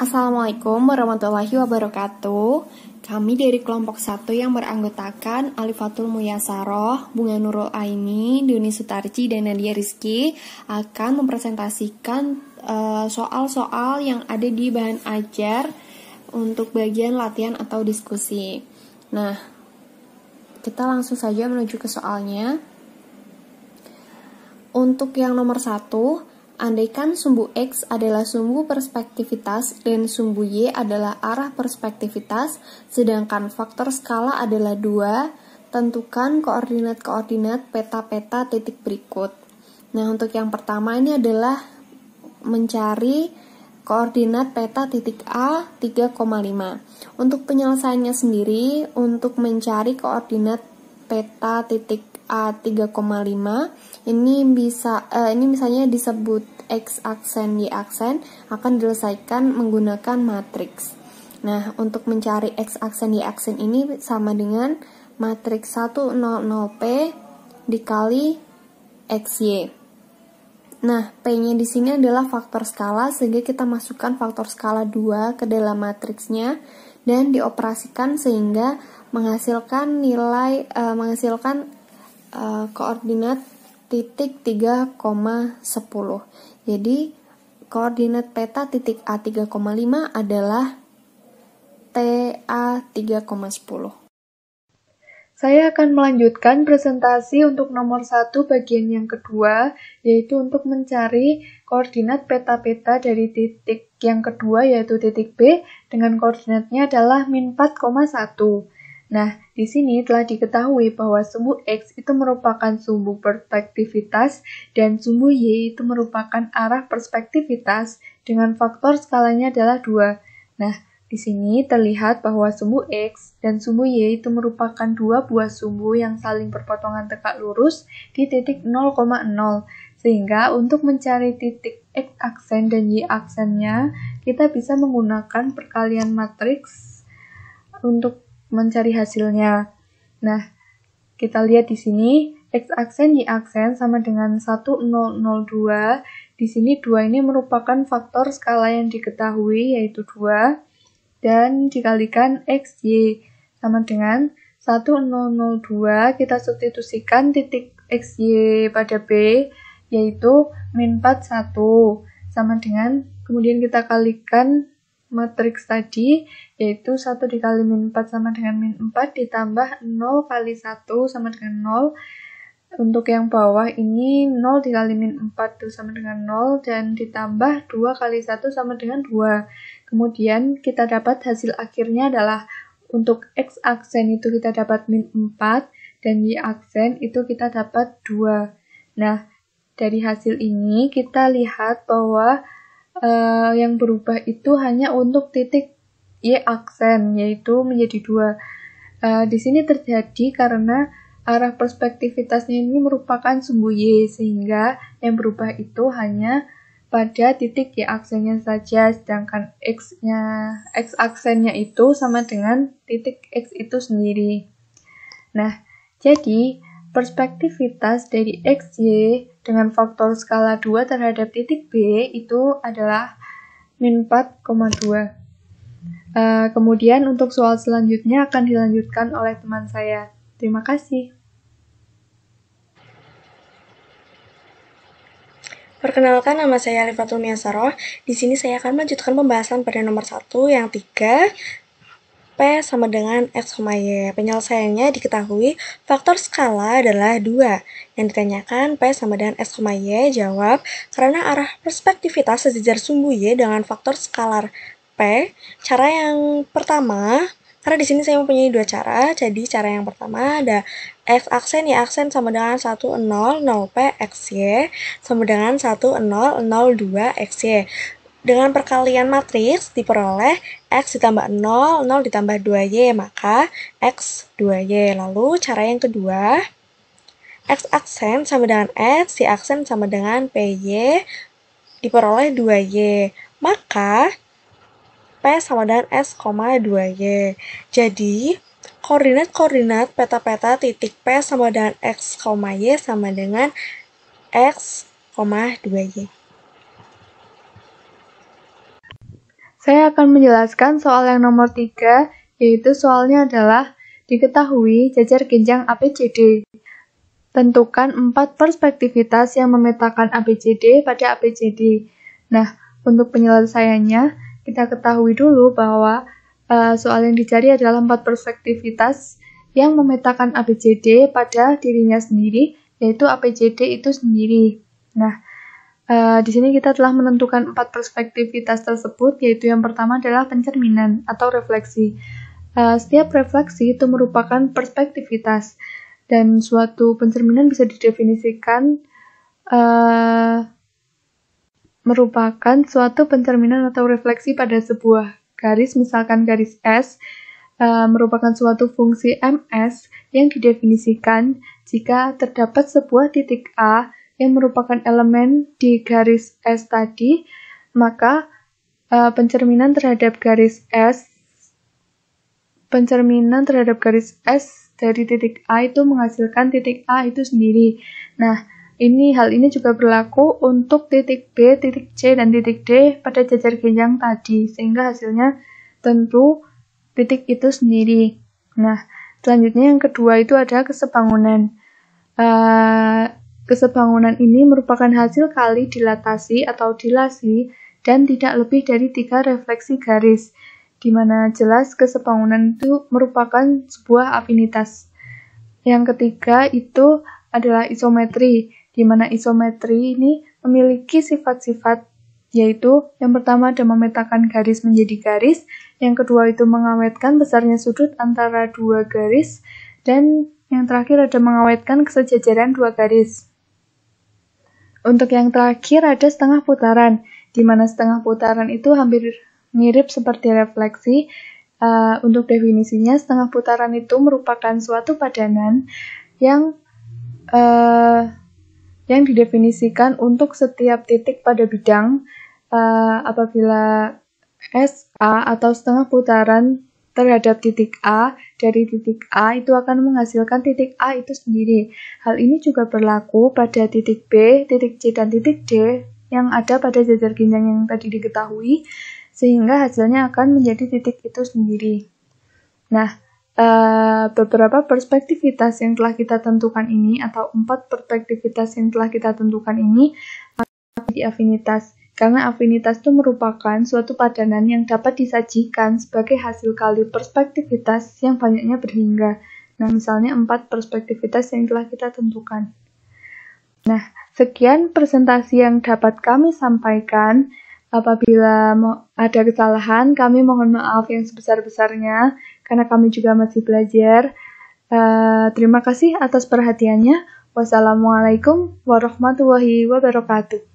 Assalamualaikum warahmatullahi wabarakatuh. Kami dari kelompok 1 yang beranggotakan Alifatul Muyasaroh, Bunga Nurul Aini, Doni Sutarji, dan Nadia Rizky akan mempresentasikan soal-soal yang ada di bahan ajar untuk bagian latihan atau diskusi. Nah, kita langsung saja menuju ke soalnya. Untuk yang nomor 1, andaikan sumbu X adalah sumbu perspektivitas dan sumbu Y adalah arah perspektivitas, sedangkan faktor skala adalah 2, tentukan koordinat-koordinat peta-peta titik berikut. Nah, untuk yang pertama ini adalah mencari koordinat peta titik A 3,5. Untuk penyelesaiannya sendiri, untuk mencari koordinat peta titik A 3,5, ini misalnya disebut X aksen, Y aksen, akan diselesaikan menggunakan matriks. Nah, untuk mencari X aksen, Y aksen ini sama dengan matriks 100P dikali XY. Nah, P-nya di sini adalah faktor skala, sehingga kita masukkan faktor skala 2 ke dalam matriksnya dan dioperasikan sehingga menghasilkan nilai koordinat titik 3,10. Jadi koordinat peta titik A 3,5 adalah TA 3,10. Saya akan melanjutkan presentasi untuk nomor 1 bagian yang kedua, yaitu untuk mencari koordinat peta-peta dari titik yang kedua, yaitu titik B, dengan koordinatnya adalah min 4,1. Nah, di sini telah diketahui bahwa sumbu X itu merupakan sumbu perspektivitas dan sumbu Y itu merupakan arah perspektivitas dengan faktor skalanya adalah 2. Nah, di sini terlihat bahwa sumbu X dan sumbu Y itu merupakan dua buah sumbu yang saling berpotongan tegak lurus di titik 0,0. Sehingga untuk mencari titik X aksen dan Y aksennya, kita bisa menggunakan perkalian matriks untuk mencari hasilnya. Nah, kita lihat di sini X aksen Y aksen sama dengan 1002. Di sini 2 ini merupakan faktor skala yang diketahui, yaitu 2, dan dikalikan XY sama dengan 1002. Kita substitusikan titik XY pada B, yaitu min 41 sama dengan, kemudian kita kalikan matriks tadi, yaitu 1 dikali min 4 sama dengan min 4 ditambah 0 kali 1 sama dengan 0. Untuk yang bawah ini 0 dikali min 4 itu sama dengan 0, dan ditambah 2 kali 1 sama dengan 2. Kemudian kita dapat hasil akhirnya adalah untuk X aksen itu kita dapat min 4, dan Y aksen itu kita dapat 2. Nah, dari hasil ini kita lihat bahwa yang berubah itu hanya untuk titik Y aksen, yaitu menjadi 2. Di sini terjadi karena arah perspektivitasnya ini merupakan sumbu Y, sehingga yang berubah itu hanya pada titik Y aksennya saja, sedangkan X aksennya itu sama dengan titik X itu sendiri. Nah, jadi perspektivitas dari XY dengan faktor skala 2 terhadap titik B itu adalah min 4,2. Kemudian untuk soal selanjutnya akan dilanjutkan oleh teman saya. Terima kasih. Perkenalkan, nama saya Alifatul Muyasaroh. Di sini saya akan melanjutkan pembahasan pada nomor 1 yang 3. P sama dengan X, Y. Penyelesaiannya diketahui faktor skala adalah 2. Yang ditanyakan P sama dengan X, Y, jawab karena arah perspektivitas sejajar sumbu Y dengan faktor skalar P. Cara yang pertama, karena di sini saya mempunyai 2 cara, jadi cara yang pertama ada X aksen, Y aksen sama dengan 100P XY sama dengan 1002 XY. Dengan perkalian matriks diperoleh X ditambah 0, 0 ditambah 2Y, maka X 2Y. Lalu cara yang kedua, X aksen sama dengan X, Y aksen sama dengan PY, diperoleh 2Y. Maka P sama dengan S, 2Y. Jadi, koordinat-koordinat peta-peta titik P sama dengan X, Y sama dengan X, 2Y. Saya akan menjelaskan soal yang nomor 3, yaitu soalnya adalah diketahui jajar genjang ABCD. Tentukan 4 perspektivitas yang memetakan ABCD pada ABCD. Nah, untuk penyelesaiannya, kita ketahui dulu bahwa soal yang dicari adalah 4 perspektivitas yang memetakan ABCD pada dirinya sendiri, yaitu ABCD itu sendiri. Nah, di sini kita telah menentukan 4 perspektivitas tersebut, yaitu yang pertama adalah pencerminan atau refleksi. Setiap refleksi itu merupakan perspektivitas, dan suatu pencerminan bisa didefinisikan merupakan suatu pencerminan atau refleksi pada sebuah garis, misalkan garis S, merupakan suatu fungsi MS yang didefinisikan jika terdapat sebuah titik A yang merupakan elemen di garis S tadi, maka pencerminan terhadap garis S dari titik A itu menghasilkan titik A itu sendiri. Nah, hal ini juga berlaku untuk titik B, titik C, dan titik D pada jajar genjang tadi, sehingga hasilnya tentu titik itu sendiri. Nah, selanjutnya yang kedua itu ada kesebangunan. Kesebangunan ini merupakan hasil kali dilatasi atau dilasi dan tidak lebih dari 3 refleksi garis, di mana jelas kesebangunan itu merupakan sebuah afinitas. Yang ketiga itu adalah isometri, di mana isometri ini memiliki sifat-sifat, yaitu yang pertama ada memetakan garis menjadi garis, yang kedua itu mengawetkan besarnya sudut antara 2 garis, dan yang terakhir ada mengawetkan kesejajaran 2 garis. Untuk yang terakhir ada setengah putaran, di mana setengah putaran itu hampir mirip seperti refleksi. Untuk definisinya, setengah putaran itu merupakan suatu padanan yang didefinisikan untuk setiap titik pada bidang. Apabila SA atau setengah putaran terhadap titik A dari titik A itu akan menghasilkan titik A itu sendiri. Hal ini juga berlaku pada titik B, titik C, dan titik D yang ada pada jajar genjang yang tadi diketahui, sehingga hasilnya akan menjadi titik itu sendiri. Nah, beberapa perspektivitas yang telah kita tentukan ini, atau 4 perspektivitas yang telah kita tentukan ini, di afinitas. Karena afinitas itu merupakan suatu padanan yang dapat disajikan sebagai hasil kali perspektivitas yang banyaknya berhingga. Nah, misalnya 4 perspektivitas yang telah kita tentukan. Nah, sekian presentasi yang dapat kami sampaikan. Apabila ada kesalahan, kami mohon maaf yang sebesar-besarnya, karena kami juga masih belajar. Terima kasih atas perhatiannya. Wassalamualaikum warahmatullahi wabarakatuh.